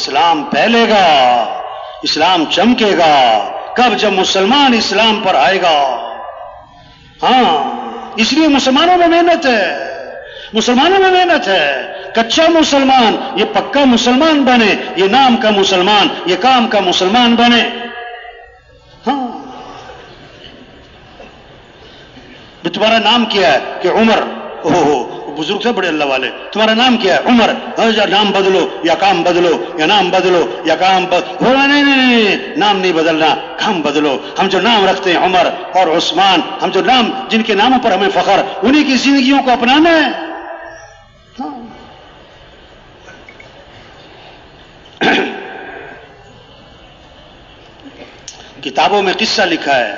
اسلام پھیلے گا، اسلام چمکے گا کب؟ جب مسلمان اسلام پر آئے گا۔ ہاں، اس لیے مسلمانوں میں محنت ہے، مسلمانوں میں محنت ہے۔ کچا مسلمان یہ پکا مسلمان بنے، یہ نام کا مسلمان یہ کام کا مسلمان بنے۔ ہاں، تمہارا نام کیا ہے؟ کہ عمر۔ بزرگ تھے بڑے اللہ والے، تمہارا نام کیا ہے؟ عمر۔ نام بدلو یا کام بدلو، یا نام بدلو یا کام بدلو۔ نہیں، نام نہیں بدلنا، کام بدلو۔ ہم جو نام رکھتے ہیں عمر اور عثمان، ہم جو نام جن کے ناموں پر ہمیں فخر، انہی کی زندگیوں کو اپنانا ہے۔ کتابوں میں قصہ لکھا ہے،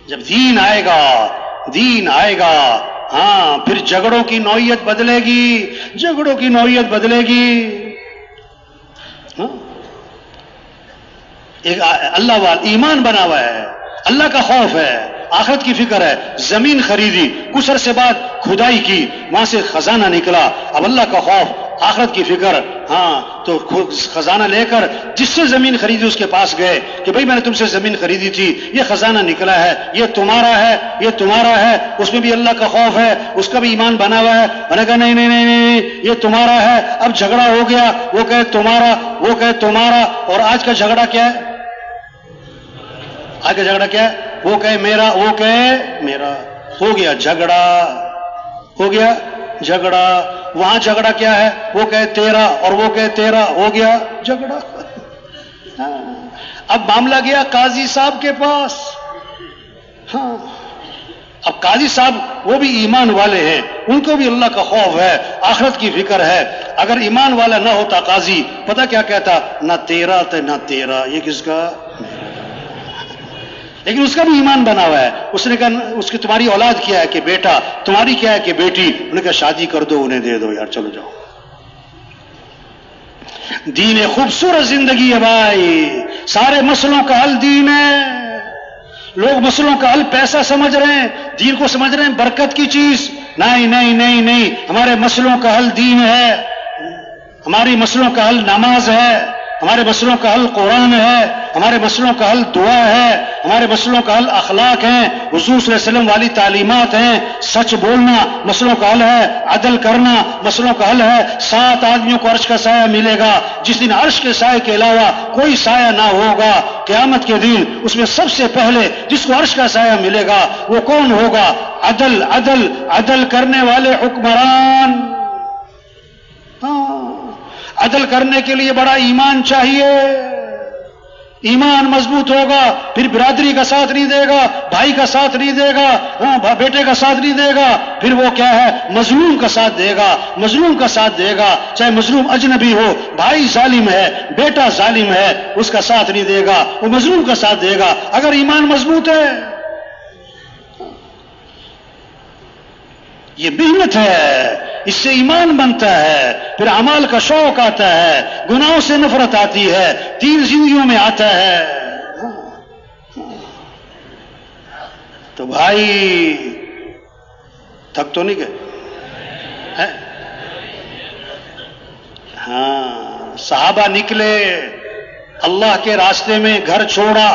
جب دین آئے گا، دین آئے گا، ہاں، پھر جھگڑوں کی نوعیت بدلے گی، جھگڑوں کی نوعیت بدلے گی۔ ہاں، ایک اللہ والا ایمان بنا ہوا ہے، اللہ کا خوف ہے، آخرت کی فکر ہے۔ زمین خریدی، کچھ عرصے بعد کھدائی کی، وہاں سے خزانہ نکلا، اب اللہ کا خوف، آخرت کی فکر، ہاں، تو خزانہ لے کر جس سے زمین خریدی اس کے پاس گئے کہ بھئی میں نے تم سے زمین خریدی تھی، یہ خزانہ نکلا ہے، یہ تمہارا ہے، یہ تمہارا ہے۔ اس میں بھی اللہ کا خوف ہے، اس کا بھی ایمان بنا ہوا ہے۔ میں نے کہا نہیں نہیں نہیں نہیں، یہ تمہارا ہے۔ اب جھگڑا ہو گیا، وہ کہے تمہارا، وہ کہے تمہارا۔ اور آج کا جھگڑا کیا ہے؟ آج کا جھگڑا کیا ہے؟ وہ کہے میرا، وہ کہے میرا۔ ہو گیا جھگڑا، ہو گیا جھگڑا۔ وہاں جھگڑا کیا ہے؟ وہ کہے تیرا اور وہ کہے تیرا، ہو گیا جھگڑا۔ اب معاملہ گیا قاضی صاحب کے پاس۔ ہاں، اب قاضی صاحب وہ بھی ایمان والے ہیں، ان کو بھی اللہ کا خوف ہے، آخرت کی فکر ہے۔ اگر ایمان والا نہ ہوتا قاضی، پتہ کیا کہتا؟ نہ تیرا تو نہ تیرا، یہ کس کا؟ لیکن اس کا بھی ایمان بنا ہوا ہے۔ اس نے کہا اس کی تمہاری اولاد کیا ہے؟ کہ بیٹا۔ تمہاری کیا ہے؟ کہ بیٹی۔ انہوں نے کہا شادی کر دو، انہیں دے دو یار، چلو جاؤ۔ دین خوبصورت زندگی ہے بھائی، سارے مسئلوں کا حل دین ہے۔ لوگ مسئلوں کا حل پیسہ سمجھ رہے ہیں، دین کو سمجھ رہے ہیں برکت کی چیز۔ نہیں نہیں نہیں نہیں، ہمارے مسئلوں کا حل دین ہے، ہماری مسئلوں کا حل نماز ہے، ہمارے مسئلوں کا حل قرآن ہے، ہمارے مسئلوں کا حل دعا ہے، ہمارے مسئلوں کا حل اخلاق ہیں، حضور صلی اللہ علیہ وسلم والی تعلیمات ہیں۔ سچ بولنا مسئلوں کا حل ہے، عدل کرنا مسئلوں کا حل ہے۔ 7 آدمیوں کو عرش کا سایہ ملے گا، جس دن عرش کے سایہ کے علاوہ کوئی سایہ نہ ہوگا قیامت کے دن۔ اس میں سب سے پہلے جس کو عرش کا سایہ ملے گا وہ کون ہوگا؟ عدل عدل عدل کرنے والے حکمران۔ عدل کرنے کے لیے بڑا ایمان چاہیے، ایمان مضبوط ہوگا، پھر برادری کا ساتھ نہیں دے گا، بھائی کا ساتھ نہیں دے گا، بیٹے کا ساتھ نہیں دے گا، پھر وہ کیا ہے؟ مظلوم کا ساتھ دے گا، مظلوم کا ساتھ دے گا، چاہے مظلوم اجنبی ہو، بھائی ظالم ہے، بیٹا ظالم ہے، اس کا ساتھ نہیں دے گا، وہ مظلوم کا ساتھ دے گا اگر ایمان مضبوط ہے۔ یہ محنت ہے، اس سے ایمان بنتا ہے، پھر اعمال کا شوق آتا ہے، گناہوں سے نفرت آتی ہے، دین زندگیوں میں آتا ہے۔ تو بھائی تھک تو نہیں گئے؟ ہاں، صحابہ نکلے اللہ کے راستے میں، گھر چھوڑا،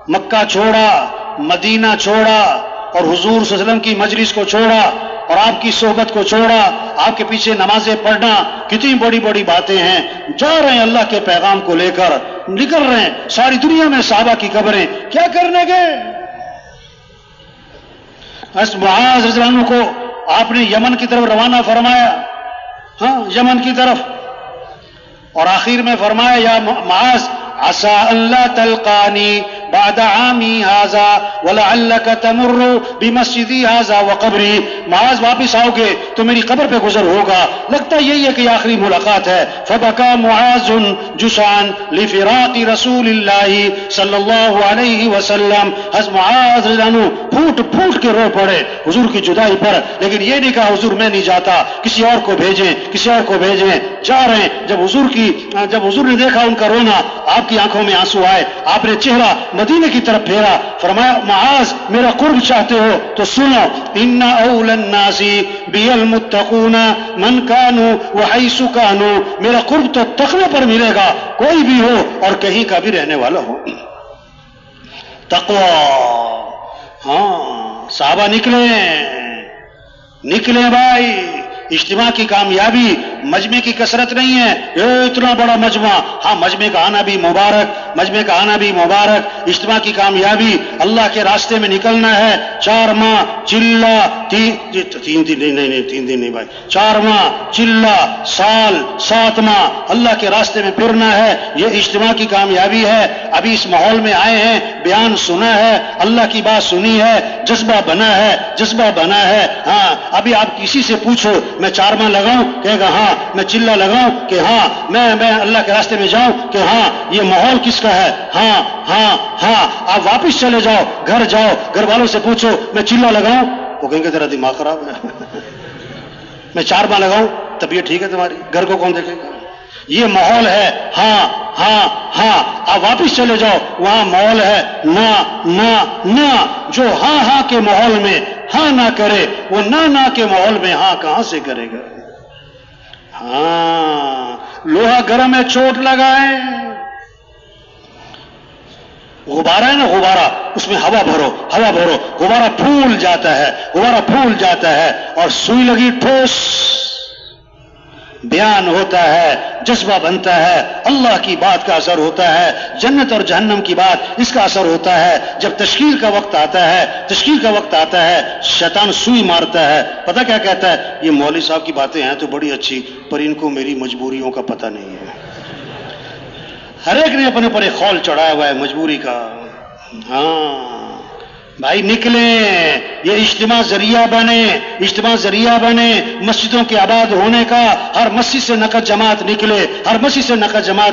مکہ چھوڑا، مدینہ چھوڑا، اور حضور صلی اللہ علیہ وسلم کی مجلس کو چھوڑا، اور آپ کی صحبت کو چھوڑا، آپ کے پیچھے نمازیں پڑھنا، کتنی بڑی بڑی باتیں ہیں۔ جا رہے ہیں اللہ کے پیغام کو لے کر، نکل رہے ہیں، ساری دنیا میں صحابہ کی قبریں، کیا کرنے گئے؟ معاذ رضی اللہ عنہ کو آپ نے یمن کی طرف روانہ فرمایا، ہاں، یمن کی طرف، اور آخر میں فرمایا یا معاذ عسى ان لا تلقاني بعد عامي هذا ولعلك تمر بمسجدي هذا وقبري۔ معاذ واپس آؤ گے تو میری قبر پہ گزر ہوگا، لگتا یہی ہے کہ آخری ملاقات ہے۔ فبكى معاذ جشعا لفراق رسول الله صلی اللہ علیہ وسلم۔ حضرت معاذ رضی اللہ عنہ پھوٹ پھوٹ کے رو پڑے حضور کی جدائی پر، لیکن یہ نہیں کہا حضور میں نہیں جاتا، کسی اور کو بھیجیں، کسی اور کو بھیجیں۔ جا رہے ہیں، جب حضور نے دیکھا ان کا رونا، آپ کی آنکھوں میں آنسو آئے، آپ نے چہرہ مدینے کی طرف پھیرا، فرمایا معاذ میرا قرب چاہتے ہو تو سنو، ان اول الناس بی المتقون من کانوا وحیث کانوا، میرا قرب تو تقوی پر ملے گا، کوئی بھی ہو اور کہیں کا بھی رہنے والا ہو۔ تقوی، ہاں صحابہ نکلے بھائی۔ اجتماع کی کامیابی مجمع کی کثرت نہیں ہے، یہ اتنا بڑا مجمع، ہاں مجمع کا آنا بھی مبارک، مجمع کا آنا بھی مبارک۔ اجتماع کی کامیابی اللہ کے راستے میں نکلنا ہے، 4 ماہ چلہ، 3 دن نہیں بھائی، 4 ماہ چلہ، سال 7 ماہ اللہ کے راستے میں پھرنا ہے، یہ اجتماع کی کامیابی ہے۔ ابھی اس ماحول میں آئے ہیں، بیان سنا ہے، اللہ کی بات سنی ہے، جذبہ بنا ہے، ہاں ابھی آپ کسی سے پوچھو میں 4 ماہ لگاؤں، کہے گا ہاں، میں چلہ لگاؤں کہ ہاں، میں اللہ کے راستے میں جاؤں کہ ہاں، یہ ماحول کس کا ہے، ہاں، آپ واپس چلے جاؤ، گھر والوں سے پوچھو میں چلہ لگاؤں، وہ کہیں گے تیرا دماغ خراب ہے میں 4 ماہ لگاؤں طبیعت ٹھیک ہے تمہاری، گھر کو کون دیکھے گا؟ یہ ماحول ہے، ہاں، آپ واپس چلے جاؤ، وہاں ماحول ہے نہ، جو ہاں کے ماحول میں ہاں نہ کرے، وہ نہ کے ماحول میں ہاں کہاں سے کرے گا؟ ہاں، لوہا گرم ہے، چوٹ لگائے، غبارہ ہے نا، غبارہ، اس میں ہوا بھرو، غبارہ پھول جاتا ہے، اور سوئی لگی ٹھوس، بیان ہوتا ہے، جذبہ بنتا ہے، اللہ کی بات کا اثر ہوتا ہے، جنت اور جہنم کی بات اس کا اثر ہوتا ہے۔ جب تشکیل کا وقت آتا ہے شیطان سوئی مارتا ہے، پتہ کیا کہتا ہے؟ یہ مولوی صاحب کی باتیں ہیں تو بڑی اچھی، پر ان کو میری مجبوریوں کا پتہ نہیں ہے۔ ہر ایک نے اپنے پر ایک خول چڑھایا ہوا ہے مجبوری کا۔ ہاں بھائی نکلیں، یہ اجتماع ذریعہ بنے مسجدوں کے آباد ہونے کا۔ ہر مسجد سے نقد جماعت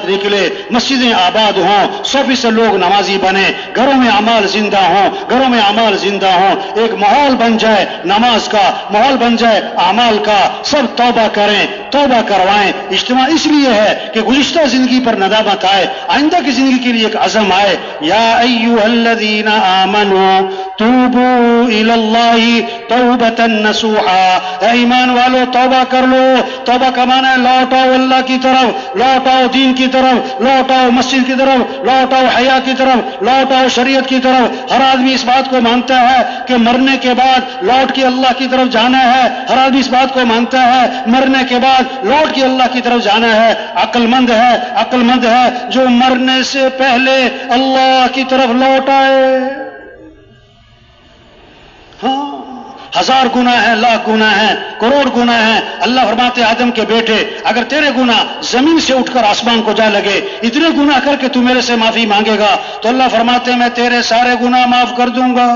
نکلے، مسجدیں آباد ہوں، 100% لوگ نمازی بنے، گھروں میں اعمال زندہ ہوں، ایک ماحول بن جائے نماز کا، ماحول بن جائے اعمال کا، سب توبہ کروائیں۔ اجتماع اس لیے ہے کہ گزشتہ زندگی پر ندامت آئے، آئندہ کی زندگی کے لیے ایک عزم آئے۔ یا ایھا الذین آمنوا توبوا الی اللہ توبۃ نصوحا، اے ایمان والو توبہ کر لو۔ توبہ کا معنی ہے لوٹاؤ اللہ کی طرف، لوٹاؤ دین کی طرف، لوٹاؤ مسجد کی طرف، لوٹاؤ حیا کی طرف، لوٹاؤ شریعت کی طرف۔ ہر آدمی اس بات کو مانتا ہے کہ مرنے کے بعد لوٹ کے اللہ کی طرف جانا ہے، ہر آدمی اس بات کو مانتا ہے مرنے کے بعد لوٹ کے اللہ کی طرف جانا ہے۔ عقل مند ہے جو مرنے سے پہلے اللہ کی طرف لوٹ آئے۔ ہاں، 1000 گناہ ہیں، لاکھ گناہ ہیں، کروڑ گناہ ہیں۔ اللہ فرماتے آدم کے بیٹے اگر تیرے گناہ زمین سے اٹھ کر آسمان کو جا لگے، اتنے گناہ کر کے تو میرے سے معافی مانگے گا تو اللہ فرماتے میں تیرے سارے گناہ معاف کر دوں گا۔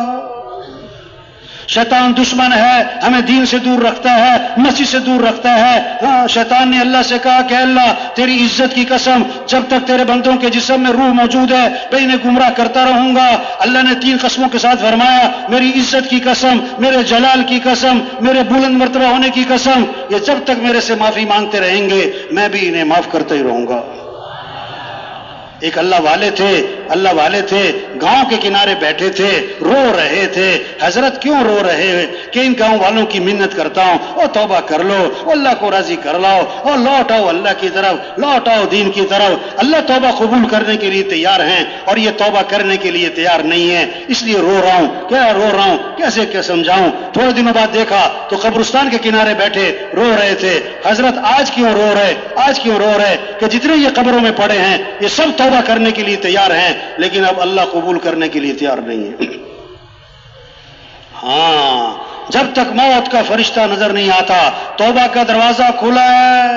شیطان دشمن ہے، ہمیں دین سے دور رکھتا ہے، مسجد سے دور رکھتا ہے۔ ہاں، شیطان نے اللہ سے کہا کہ اللہ تیری عزت کی قسم، جب تک تیرے بندوں کے جسم میں روح موجود ہے میں انہیں گمراہ کرتا رہوں گا۔ اللہ نے 3 قسموں کے ساتھ فرمایا، میری عزت کی قسم، میرے جلال کی قسم، میرے بلند مرتبہ ہونے کی قسم، یہ جب تک میرے سے معافی مانگتے رہیں گے میں بھی انہیں معاف کرتا ہی رہوں گا۔ ایک اللہ والے تھے، گاؤں کے کنارے بیٹھے تھے، رو رہے تھے۔ حضرت کیوں رو رہے ہیں کہ ان گاؤں والوں کی منت کرتا ہوں، او توبہ کر لو، اللہ کو راضی کر لاؤ، اور لوٹ آؤ اللہ کی طرف، لوٹ آؤ دین کی طرف۔ اللہ توبہ قبول کرنے کے لیے تیار ہیں اور یہ توبہ کرنے کے لیے تیار نہیں ہے، اس لیے رو رہا ہوں، کیسے سمجھاؤں۔ تھوڑے دنوں بعد دیکھا تو قبرستان کے کنارے بیٹھے رو رہے تھے۔ حضرت آج کیوں رو رہے کہ جتنے یہ قبروں میں پڑے ہیں یہ سب توبہ کرنے کے لیے تیار ہیں لیکن اب اللہ قبول کرنے کے لیے تیار نہیں ہے۔ ہاں، جب تک موت کا فرشتہ نظر نہیں آتا توبہ کا دروازہ کھلا ہے۔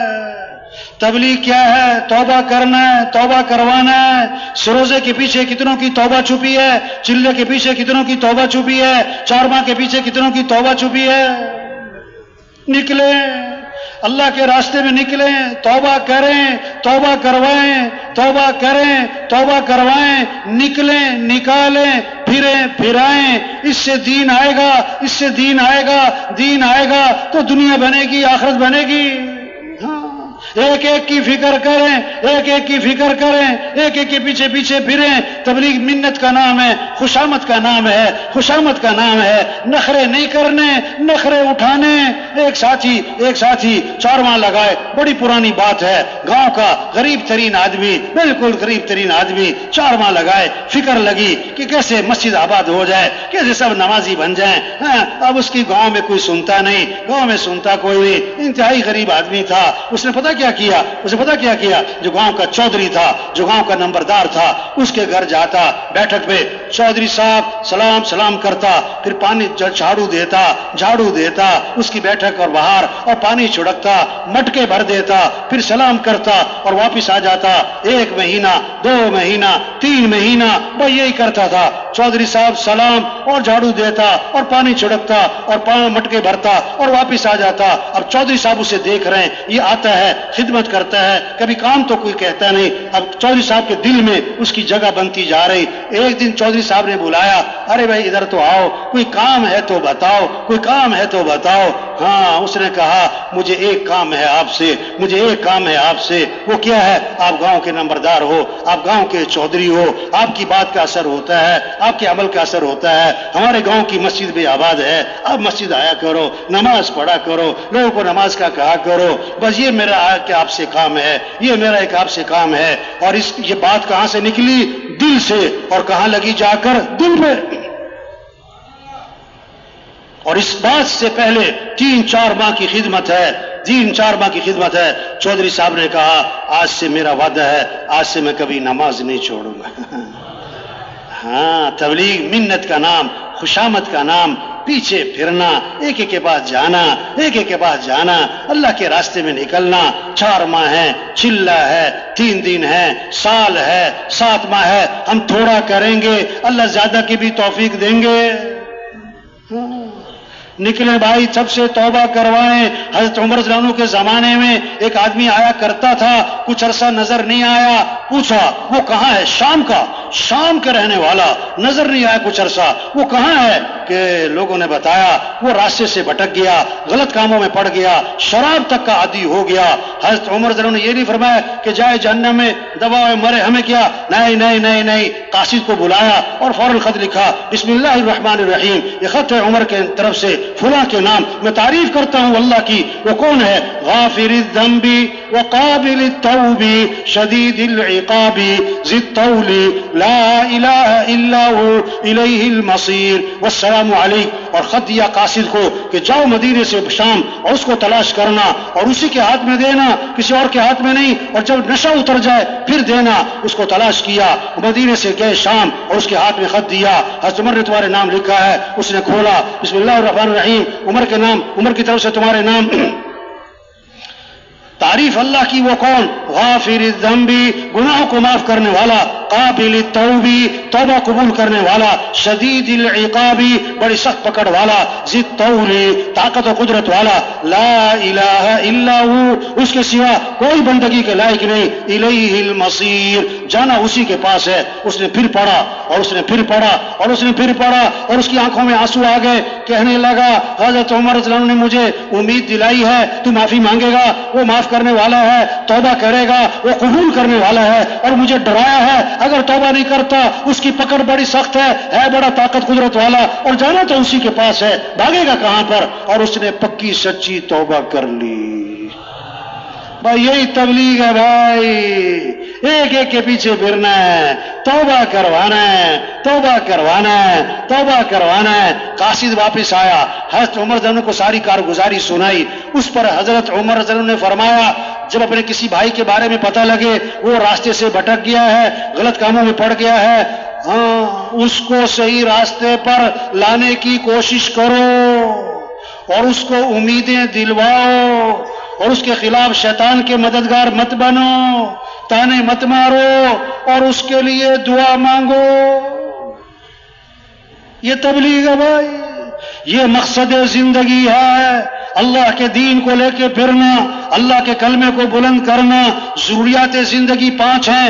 تبلیغ کیا ہے؟ توبہ کرنا ہے، توبہ کروانا ہے۔ سروزے کے پیچھے کتنوں کی توبہ چھپی ہے، چلے کے پیچھے کتنوں کی توبہ چھپی ہے، 4 ماہ کے پیچھے کتنوں کی توبہ چھپی ہے۔ نکلیں اللہ کے راستے میں، نکلیں، توبہ کریں، توبہ کروائیں، نکلیں، نکالیں، پھرائیں۔ اس سے دین آئے گا تو دنیا بنے گی، آخرت بنے گی۔ ہاں، ایک ایک کی فکر کریں، ایک ایک کی فکر کریں، ایک ایک کے پیچھے پیچھے پھریں۔ تبلیغ منت کا نام ہے، خوشامد کا نام ہے، خوشامد کا نام ہے، نخرے نہیں کرنے، نخرے اٹھانے۔ ایک ساتھی 4 ماہ لگائے، بڑی پرانی بات ہے، گاؤں کا غریب ترین آدمی، بالکل غریب ترین آدمی 4 ماہ لگائے، فکر لگی کہ کیسے مسجد آباد ہو جائے، کیسے سب نمازی بن جائیں۔ اب اس کی گاؤں میں کوئی سنتا نہیں، گاؤں میں سنتا کوئی نہیں، انتہائی غریب آدمی تھا۔ اس نے پتہ کیا کیا، جو گاؤں کا چودھری تھا، جو گاؤں کا نمبردار تھا، اس کے گھر جاتا، بیٹھک پہ چودھری صاحب سلام کرتا، پھر پانی جھاڑو دیتا اس کی بیٹھک اور باہر، اور پانی چھڑکتا، مٹکے بھر دیتا، پھر سلام کرتا اور واپس آ جاتا۔ 1 مہینہ، 2 مہینہ، 3 مہینہ وہ یہی کرتا تھا۔ چودھری صاحب سلام اور جھاڑو دیتا اور پانی چھڑکتا اور مٹکے بھرتا اور واپس آ جاتا۔ اب چودھری صاحب اسے دیکھ رہے ہیں، یہ آتا ہے، خدمت کرتا ہے، کبھی کام تو کوئی کہتا نہیں۔ اب چودھری صاحب کے دل میں اس کی جگہ بنتی جا رہی۔ ایک دن چودھری صاحب نے بلایا، ارے بھائی ادھر تو آؤ، کوئی کام ہے تو بتاؤ، کوئی کام ہے تو بتاؤ۔ ہاں، اس نے کہا مجھے ایک کام ہے آپ سے۔ وہ کیا ہے؟ آپ گاؤں کے نمبردار ہو، آپ گاؤں کے چودھری ہو، آپ کی بات کا اثر ہوتا ہے، آپ کے عمل کا اثر ہوتا ہے۔ ہمارے گاؤں کی مسجد بھی آباد ہے، آپ مسجد آیا کرو، نماز پڑھا کرو، لوگوں کو نماز کا کہا کرو۔ بس یہ میرا آپ سے کام ہے، یہ میرا ایک آپ سے کام ہے۔ اور یہ بات کہاں سے نکلی؟ دل سے، اور کہاں لگی جا کر؟ دل پہ۔ اور اس بات سے پہلے 3-4 ماہ کی خدمت ہے، چودھری صاحب نے کہا آج سے میرا وعدہ ہے، آج سے میں کبھی نماز نہیں چھوڑوں گا۔ ہاں، تبلیغ منت کا نام، خوشامد کا نام، پیچھے پھرنا، ایک ایک کے پاس جانا، اللہ کے راستے میں نکلنا۔ 4 ماہ ہے، چلہ ہے، 3 دن ہے، سال ہے، 7 ماہ ہے، ہم تھوڑا کریں گے، اللہ زیادہ کی بھی توفیق دیں گے۔ نکلے بھائی، سب سے توبہ کروائیں۔ حضرت عمر رضی اللہ عنہ کے زمانے میں ایک آدمی آیا کرتا تھا، کچھ عرصہ نظر نہیں آیا، پوچھا وہ کہاں ہے؟ شام کے رہنے والا، نظر نہیں آیا کچھ عرصہ، وہ کہاں ہے؟ کہ لوگوں نے بتایا وہ راستے سے بھٹک گیا، غلط کاموں میں پڑ گیا، شراب تک کا عادی ہو گیا۔ حضرت عمر رضی اللہ عنہ نے یہ نہیں فرمایا کہ جائے جہنم میں دباؤ مرے، ہمیں کیا؟ نہیں، قاصد کو بلایا اور فوراً خط لکھا، بسم اللہ الرحمن الرحیم، یہ خط ہے عمر کے طرف سے فلاں کے نام، میں تعریف کرتا ہوں اللہ کی، وہ کون ہے؟ غافر الذنب وقابل التوب شدید العقاب ذی الطول لا الہ الا هو الیہ المصیر والسلام علیک۔ اور خط دیا قاصد کو کہ جاؤ مدینے سے شام اور اس کو تلاش کرنا اور اسی کے ہاتھ میں دینا، کسی اور کے ہاتھ میں نہیں، اور جب نشہ اتر جائے پھر دینا۔ اس کو تلاش کیا، مدینے سے گئے شام اور اس کے ہاتھ میں خط دیا، حضرت عمر نے تمہارے نام لکھا ہے۔ اس نے کھولا، بسم اللہ الرحمن الرحیم، عمر کے نام، عمر کی طرف سے تمہارے نام۔ تعریف اللہ کی، وہ کون؟ غافر الذنب، گناہوں کو معاف کرنے والا، قابل التوب، توبہ قبول کرنے والا، شدید العقاب، بڑی سخت پکڑ والا، ذی الطول، طاقت و قدرت والا، لا الہ الا ہو، اس کے سوا کوئی بندگی کے لائق نہیں، الیہ المصیر، جانا اسی کے پاس ہے۔ اس نے پھر پڑھا اور اس نے پھر پڑھا اور اس نے پھر پڑھا اور اس کی آنکھوں میں آنسو آ گئے، کہنے لگا حضرت عمر رضی اللہ عنہ نے مجھے امید دلائی ہے تو معافی مانگے گا، وہ معاف کرنے والا ہے، توبہ کرے گا، وہ قبول کرنے والا ہے، اور مجھے ڈرایا ہے اگر توبہ نہیں کرتا اس کی پکڑ بڑی سخت ہے بڑا طاقت قدرت والا، اور جانا تو اسی کے پاس ہے، بھاگے گا کہاں پر؟ اور اس نے پکی سچی توبہ کر لی۔ بھائی یہی تبلیغ ہے بھائی، ایک ایک کے پیچھے پھرنا ہے، توبہ کروانا ہے، توبہ کروانا ہے، توبہ کروانا ہے۔ قاصد واپس آیا، حضرت عمر رضی اللہ عنہ کو ساری کارگزاری سنائی۔ اس پر حضرت عمر رضی اللہ عنہ نے فرمایا جب اپنے کسی بھائی کے بارے میں پتہ لگے وہ راستے سے بھٹک گیا ہے، غلط کاموں میں پڑ گیا ہے، ہاں اس کو صحیح راستے پر لانے کی کوشش کرو اور اس کو امیدیں دلواؤ اور اس کے خلاف شیطان کے مددگار مت بنو، تانے مت مارو اور اس کے لیے دعا مانگو۔ یہ تبلیغ ہے بھائی، یہ مقصد زندگی ہے، اللہ کے دین کو لے کے پھرنا، اللہ کے کلمے کو بلند کرنا۔ ضروریات زندگی 5 ہیں،